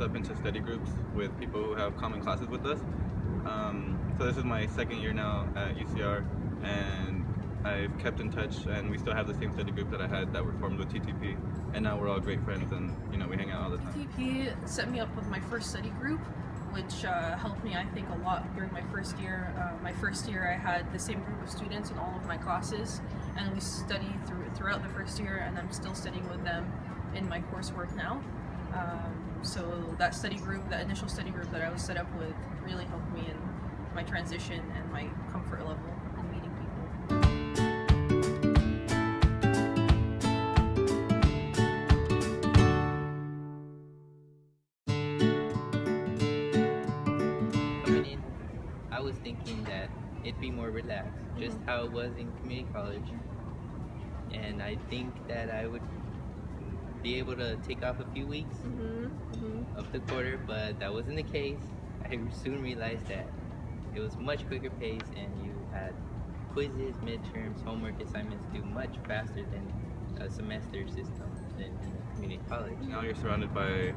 up into study groups with people who have common classes with us. So this is my second year now at UCR, and I've kept in touch, and we still have the same study group that I had that were formed with TTP, and now we're all great friends, and we hang out all the time. TTP set me up with my first study group, which helped me, I think, a lot during my first year. My first year, I had the same group of students in all of my classes, and we studied throughout the first year, and I'm still studying with them in my coursework now. So that study group, that initial study group that I was set up with, really helped me in my transition and my comfort level in meeting people. Coming in, I was thinking that it'd be more relaxed, just how it was in community college. And I think that I would be able to take off a few weeks of the quarter, but that wasn't the case. I soon realized that it was much quicker pace, and you had quizzes, midterms, homework assignments due much faster than a semester system in community college. Now you're surrounded by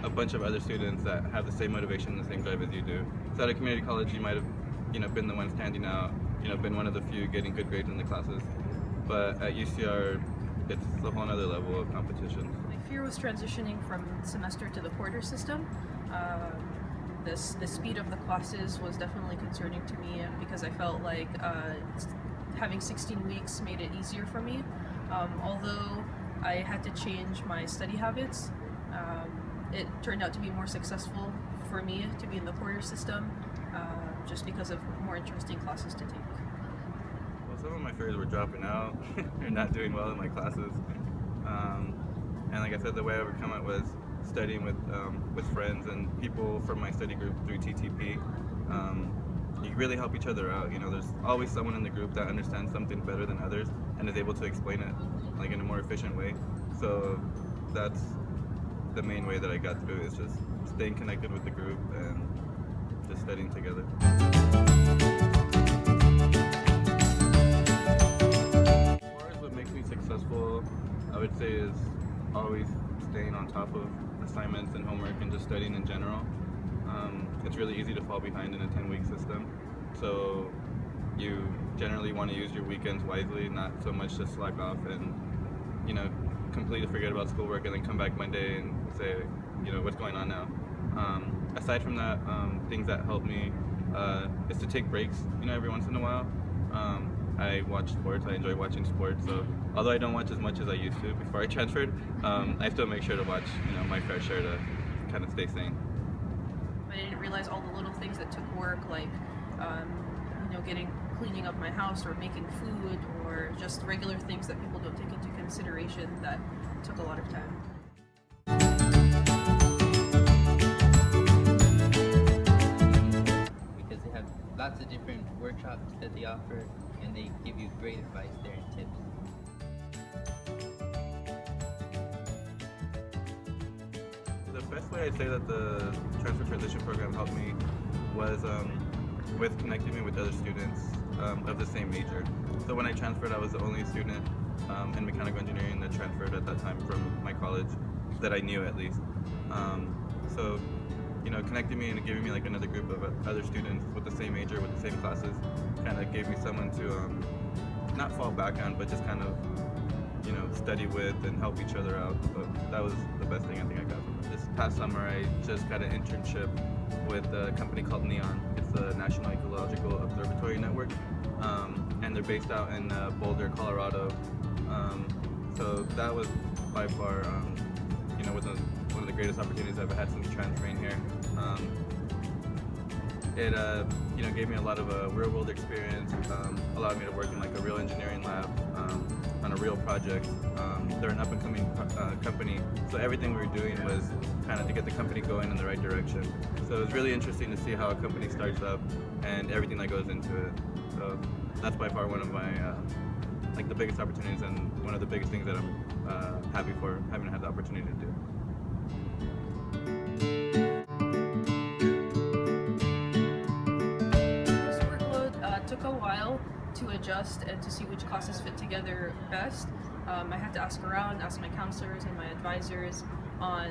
a bunch of other students that have the same motivation and the same drive as you do. So at a community college, you might have been the one standing out, been one of the few getting good grades in the classes. But at UCR, it's a whole other level of competition. My fear was transitioning from semester to the quarter system. The speed of the classes was definitely concerning to me because I felt like having 16 weeks made it easier for me. Although I had to change my study habits, it turned out to be more successful for me to be in the quarter system just because of more interesting classes to take. Well, some of my fears were dropping out or not doing well in my classes. And like I said, the way I overcome it was studying with friends and people from my study group through TTP. You really help each other out. There's always someone in the group that understands something better than others and is able to explain it like in a more efficient way. So that's the main way that I got through, is just staying connected with the group and just studying together. As far as what makes me successful, I would say is always staying on top of assignments and homework and just studying in general. It's really easy to fall behind in a 10-week system, so you generally want to use your weekends wisely, not so much to slack off and completely forget about schoolwork and then come back Monday and say, what's going on now. Aside from that, things that help me is to take breaks, every once in a while. I watch sports. I enjoy watching sports. So although I don't watch as much as I used to before I transferred, I still make sure to watch, my fair share to kind of stay sane. I didn't realize all the little things that took work, like cleaning up my house or making food, or just regular things that people don't take into consideration that took a lot of time. Because they have lots of different workshops that they offer, and they give you great advice there and tips. The best way I'd say that the transfer transition program helped me was with connecting me with other students of the same major. So when I transferred, I was the only student in mechanical engineering that transferred at that time from my college that I knew, at least. So connecting me and giving me like another group of other students with the same major, with the same classes, kind of gave me someone to not fall back on, but just kind of study with and help each other out. So that was the best thing I think I got from it. This past summer, I just got an internship with a company called NEON. It's the National Ecological Observatory Network, and they're based out in Boulder, Colorado. So that was by far, one of the greatest opportunities I've had since transferring here. It gave me a lot of real-world experience, allowed me to work in like a real engineering lab on a real project. They're an up-and-coming company, so everything we were doing was kind of to get the company going in the right direction. So it was really interesting to see how a company starts up and everything that goes into it. So that's by far one of my the biggest opportunities and one of the biggest things that I'm happy for having had the opportunity to do. This workload took a while to adjust and to see which classes fit together best. I had to ask around, ask my counselors and my advisors on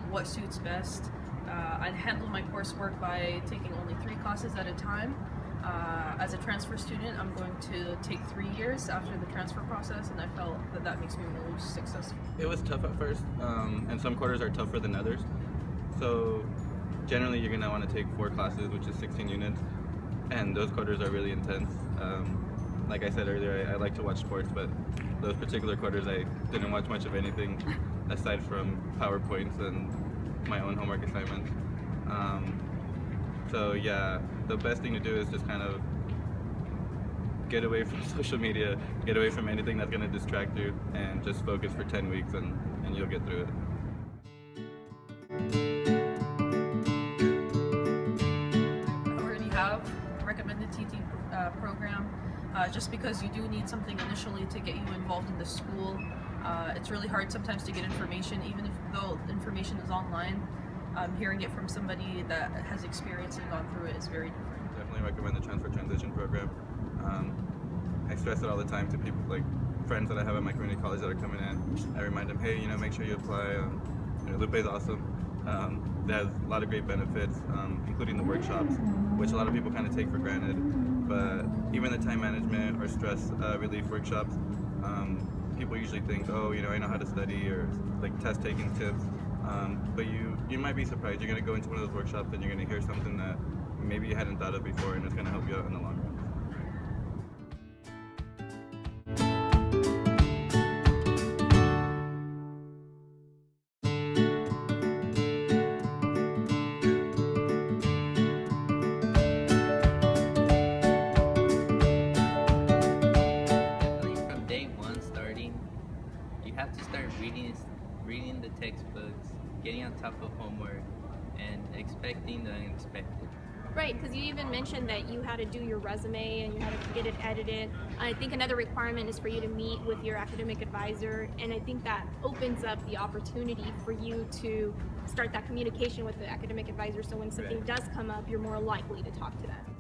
what suits best. I handle my coursework by taking only 3 classes at a time. As a transfer student, I'm going to take 3 years after the transfer process, and I felt that that makes me most successful. It was tough at first, and some quarters are tougher than others. So generally you're gonna want to take 4 classes, which is 16 units, and those quarters are really intense. Like I said earlier, I like to watch sports, but those particular quarters I didn't watch much of anything aside from PowerPoints and my own homework assignments. So yeah, the best thing to do is just kind of get away from social media, get away from anything that's gonna distract you, and just focus for 10 weeks and you'll get through it. I already have a recommended TT program, just because you do need something initially to get you involved in the school. It's really hard sometimes to get information, even if though information is online. Hearing it from somebody that has experienced and gone through it is very different. Definitely recommend the transfer transition program. I stress it all the time to people, like friends that I have at my community college that are coming in. I remind them, hey, make sure you apply. Lupe is awesome. It has a lot of great benefits, including the workshops, which a lot of people kind of take for granted. But even the time management or stress relief workshops, people usually think, oh, I know how to study, or like test taking tips. But you might be surprised. You're going to go into one of those workshops and you're going to hear something that maybe you hadn't thought of before, and it's going to help you out in the long run. Definitely from day one starting, you have to start reading the textbooks, getting on top of homework, and expecting the unexpected. Right, because you even mentioned that you had to do your resume and you had to get it edited. I think another requirement is for you to meet with your academic advisor, and I think that opens up the opportunity for you to start that communication with the academic advisor, so when something Right. does come up, you're more likely to talk to them.